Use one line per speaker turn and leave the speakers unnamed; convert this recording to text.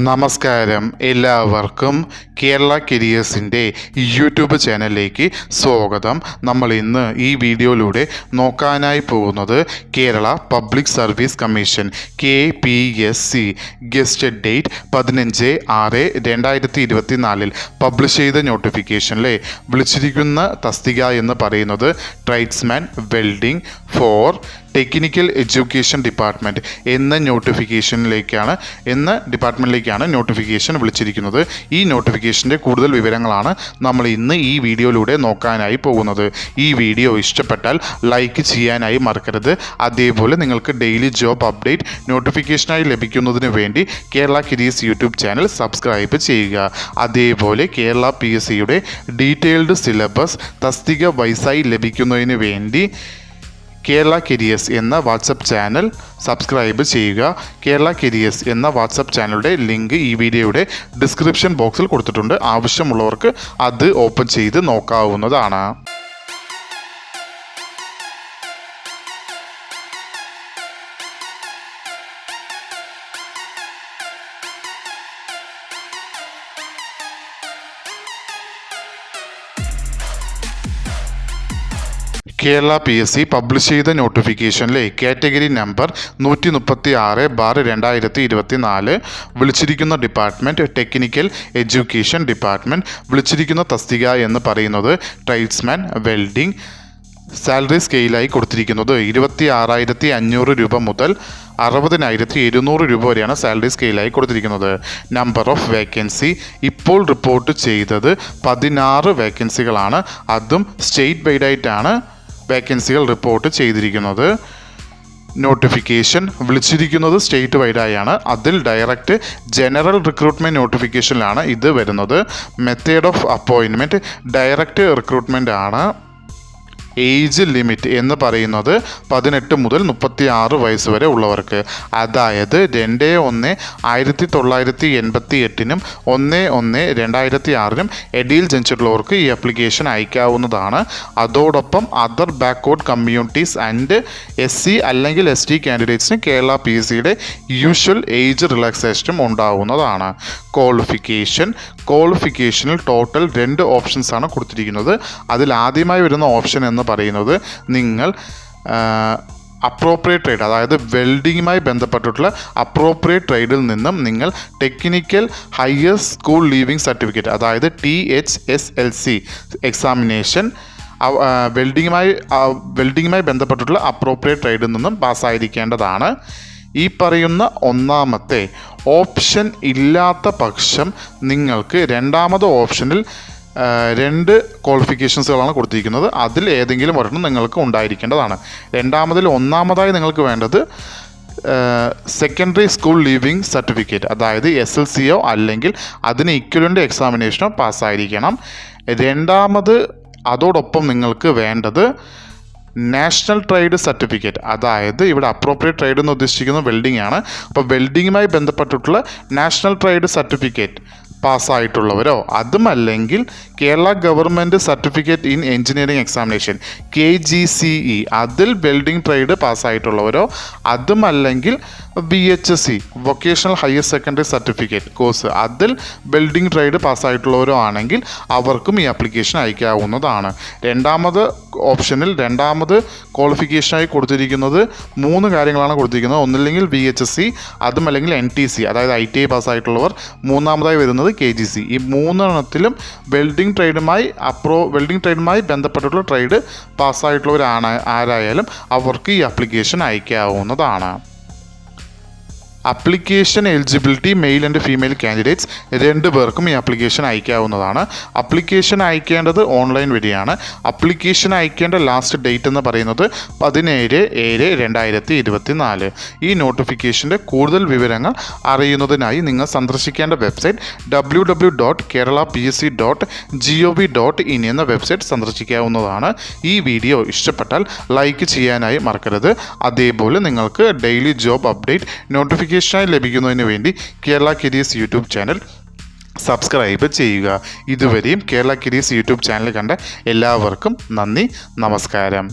നമസ്കാരം, എല്ലാവർക്കും കേരള കരിയേഴ്സിൻ്റെ യൂട്യൂബ് ചാനലിലേക്ക് സ്വാഗതം. നമ്മൾ ഇന്ന് ഈ വീഡിയോയിലൂടെ നോക്കാനായി പോകുന്നത് Kerala public service commission KPSC gazetted date 15/6/2024 publish ചെയ്ത നോട്ടിഫിക്കേഷനിലെ വിളിച്ചിരിക്കുന്ന തസ്തിക എന്ന് പറയുന്നത് tradesman welding for technical education department എന്ന ഡിപ്പാർട്ട്മെൻറ്റിലേക്കാണ് നോട്ടിഫിക്കേഷൻ വിളിച്ചിരിക്കുന്നത്. ഈ നോട്ടിഫിക്കേഷൻ്റെ കൂടുതൽ വിവരങ്ങളാണ് നമ്മൾ ഇന്ന് ഈ വീഡിയോയിലൂടെ നോക്കാനായി പോകുന്നത്. ഈ വീഡിയോ ഇഷ്ടപ്പെട്ടാൽ ലൈക്ക് ചെയ്യാനായി മറക്കരുത്. അതേപോലെ നിങ്ങൾക്ക് ഡെയിലി ജോബ് അപ്ഡേറ്റ് നോട്ടിഫിക്കേഷനായി ലഭിക്കുന്നതിന് വേണ്ടി Kerala careers YouTube channel subscribe ചെയ്യുക. അതേപോലെ കേരള PSCയുടെ ഡീറ്റെയിൽഡ് സിലബസ് തസ്തിക വൈസായി ലഭിക്കുന്നതിന് വേണ്ടി കേരള കരിയേഴ്സ് എന്ന വാട്സപ്പ് ചാനൽ സബ്സ്ക്രൈബ് ചെയ്യുക. കേരള കരിയേഴ്സ് എന്ന വാട്സപ്പ് ചാനലിൻ്റെ ലിങ്ക് ഈ വീഡിയോയുടെ ഡിസ്ക്രിപ്ഷൻ ബോക്സിൽ കൊടുത്തിട്ടുണ്ട്. ആവശ്യമുള്ളവർക്ക് അത് ഓപ്പൺ ചെയ്ത് നോക്കാവുന്നതാണ്. കേരള PSC പബ്ലിഷ് ചെയ്ത നോട്ടിഫിക്കേഷനിലെ കാറ്റഗറി നമ്പർ 136/2024 വിളിച്ചിരിക്കുന്ന ഡിപ്പാർട്ട്മെൻറ്റ് ടെക്നിക്കൽ എഡ്യൂക്കേഷൻ ഡിപ്പാർട്ട്മെൻറ്റ്. വിളിച്ചിരിക്കുന്ന തസ്തിക എന്ന് പറയുന്നത് ട്രേഡ്സ്മാൻ വെൽഡിംഗ്. സാലറി സ്കെയിലായി കൊടുത്തിരിക്കുന്നത് 26,500 രൂപ മുതൽ 60,700 രൂപ വരെയാണ് സാലറി സ്കെയിലായി കൊടുത്തിരിക്കുന്നത്. നമ്പർ ഓഫ് വേക്കൻസി ഇപ്പോൾ റിപ്പോർട്ട് ചെയ്തത് 16 വേക്കൻസികളാണ്. അതും സ്റ്റേറ്റ് വൈഡായിട്ടാണ് വേക്കൻസികൾ റിപ്പോർട്ട് ചെയ്തിരിക്കുന്നത്. നോട്ടിഫിക്കേഷൻ വിളിച്ചിരിക്കുന്നത് സ്റ്റേറ്റ് വൈഡായാണ്. അതിൽ ഡയറക്റ്റ് ജനറൽ റിക്രൂട്ട്മെൻറ്റ് നോട്ടിഫിക്കേഷനിലാണ് ഇത് വരുന്നത്. Method of appointment direct recruitment ആണ്. ഏജ് ലിമിറ്റ് എന്ന് പറയുന്നത് 18 മുതൽ 36 വയസ്സ് വരെ ഉള്ളവർക്ക്. അതായത് 2/1/1988 1/1/2006 ഇടയിൽ ജനിച്ചിട്ടുള്ളവർക്ക് ഈ ആപ്ലിക്കേഷൻ അയക്കാവുന്നതാണ്. അതോടൊപ്പം other backward communities and SC അല്ലെങ്കിൽ ST കാൻഡിഡേറ്റ്സിന് കേരള PSCയുടെ യൂഷ്വൽ ഏജ് റിലാക്സേഷനും ഉണ്ടാവുന്നതാണ്. ക്വാളിഫിക്കേഷനിൽ ടോട്ടൽ 2 ഓപ്ഷൻസാണ് കൊടുത്തിരിക്കുന്നത്. അതിൽ ആദ്യമായി വരുന്ന ഓപ്ഷൻ എന്ന് പറയുന്നത് നിങ്ങൾ അപ്രോപ്രിയേറ്റ് ട്രേഡ്, അതായത് വെൽഡിങ്ങുമായി ബന്ധപ്പെട്ടിട്ടുള്ള അപ്രോപ്രിയേറ്റ് ട്രേഡിൽ നിന്നും നിങ്ങൾ technical higher school leaving certificate, അതായത് THSLC എക്സാമിനേഷൻ വെൽഡിങ്ങുമായി ബന്ധപ്പെട്ടിട്ടുള്ള അപ്രോപ്രിയേറ്റ് ട്രേഡിൽ നിന്നും പാസ്സായിരിക്കേണ്ടതാണ്. ഈ പറയുന്ന ഒന്നാമത്തെ ഓപ്ഷൻ ഇല്ലാത്ത പക്ഷം നിങ്ങൾക്ക് രണ്ടാമത്തെ ഓപ്ഷനിൽ 2 ക്വാളിഫിക്കേഷൻസുകളാണ് കൊടുത്തിരിക്കുന്നത്. അതിൽ ഏതെങ്കിലും ഒരെണ്ണം നിങ്ങൾക്ക് ഉണ്ടായിരിക്കേണ്ടതാണ്. ഒന്നാമതായി നിങ്ങൾക്ക് വേണ്ടത് സെക്കൻഡറി സ്കൂൾ ലീവിംഗ് സർട്ടിഫിക്കറ്റ്, അതായത് SLCയോ അല്ലെങ്കിൽ അതിന് ഇക്വലൻ്റ് എക്സാമിനേഷനോ പാസ്സായിരിക്കണം. അതോടൊപ്പം നിങ്ങൾക്ക് വേണ്ടത് നാഷണൽ ട്രേഡ് സർട്ടിഫിക്കറ്റ്, അതായത് ഇവിടെ അപ്രോപ്രിയേറ്റ് ട്രേഡ് എന്ന് ഉദ്ദേശിക്കുന്നത് വെൽഡിംഗ് ആണ്. അപ്പോൾ വെൽഡിങ്ങുമായി ബന്ധപ്പെട്ടിട്ടുള്ള നാഷണൽ ട്രേഡ് സർട്ടിഫിക്കറ്റ് പാസ്സായിട്ടുള്ളവരോ അതുമല്ലെങ്കിൽ Kerala government certificate in engineering examination KGCE അതിൽ വെൽഡിംഗ് ട്രേഡ് പാസ്സായിട്ടുള്ളവരോ അതുമല്ലെങ്കിൽ VHSC vocational higher secondary certificate course അതിൽ വെൽഡിംഗ് ട്രേഡ് പാസ്സായിട്ടുള്ളവരോ ആണെങ്കിൽ അവർക്കും ഈ ആപ്ലിക്കേഷൻ അയക്കാവുന്നതാണ്. രണ്ടാമത് ഓപ്ഷനിൽ രണ്ടാമത് ക്വാളിഫിക്കേഷനായി കൊടുത്തിരിക്കുന്നത് 3 കാര്യങ്ങളാണ് കൊടുത്തിരിക്കുന്നത്. ഒന്നില്ലെങ്കിൽ VHSC അതുമല്ലെങ്കിൽ NTC അതായത് ITI പാസ്സായിട്ടുള്ളവർ, മൂന്നാമതായി വരുന്നത് KGC. ഈ 3 എണ്ണത്തിലും വെൽഡിംഗ് ട്രേഡുമായി ബന്ധപ്പെട്ടിട്ടുള്ള ട്രേഡ് പാസ്സായിട്ടുള്ളവരാണ് ആരായാലും അവർക്ക് ഈ ആപ്ലിക്കേഷൻ അയക്കാവുന്നതാണ്. Application eligibility male and female candidates 2 പേർക്കും ഈ ആപ്ലിക്കേഷൻ അയക്കാവുന്നതാണ്. അപ്ലിക്കേഷൻ അയക്കേണ്ടത് ഓൺലൈൻ വഴിയാണ്. അപ്ലിക്കേഷൻ അയക്കേണ്ട ലാസ്റ്റ് ഡേറ്റ് എന്ന് പറയുന്നത് 17/7/2024. ഈ നോട്ടിഫിക്കേഷൻ്റെ കൂടുതൽ വിവരങ്ങൾ അറിയുന്നതിനായി നിങ്ങൾ സന്ദർശിക്കേണ്ട വെബ്സൈറ്റ് www.keralapsc.gov.in എന്ന വെബ്സൈറ്റ് സന്ദർശിക്കാവുന്നതാണ്. ഈ വീഡിയോ ഇഷ്ടപ്പെട്ടാൽ ലൈക്ക് ചെയ്യാനായി മറക്കരുത്. അതേപോലെ നിങ്ങൾക്ക് ഡെയിലി ജോബ് അപ്ഡേറ്റ് നോട്ടിഫിക്കേഷനായി ലഭിക്കുന്നതിന് വേണ്ടി Kerala careers YouTube channel subscribe ചെയ്യുക. ഇതുവരെയും കേരള കരിയേഴ്സ് യൂട്യൂബ് ചാനൽ കണ്ട എല്ലാവർക്കും നന്ദി, നമസ്കാരം.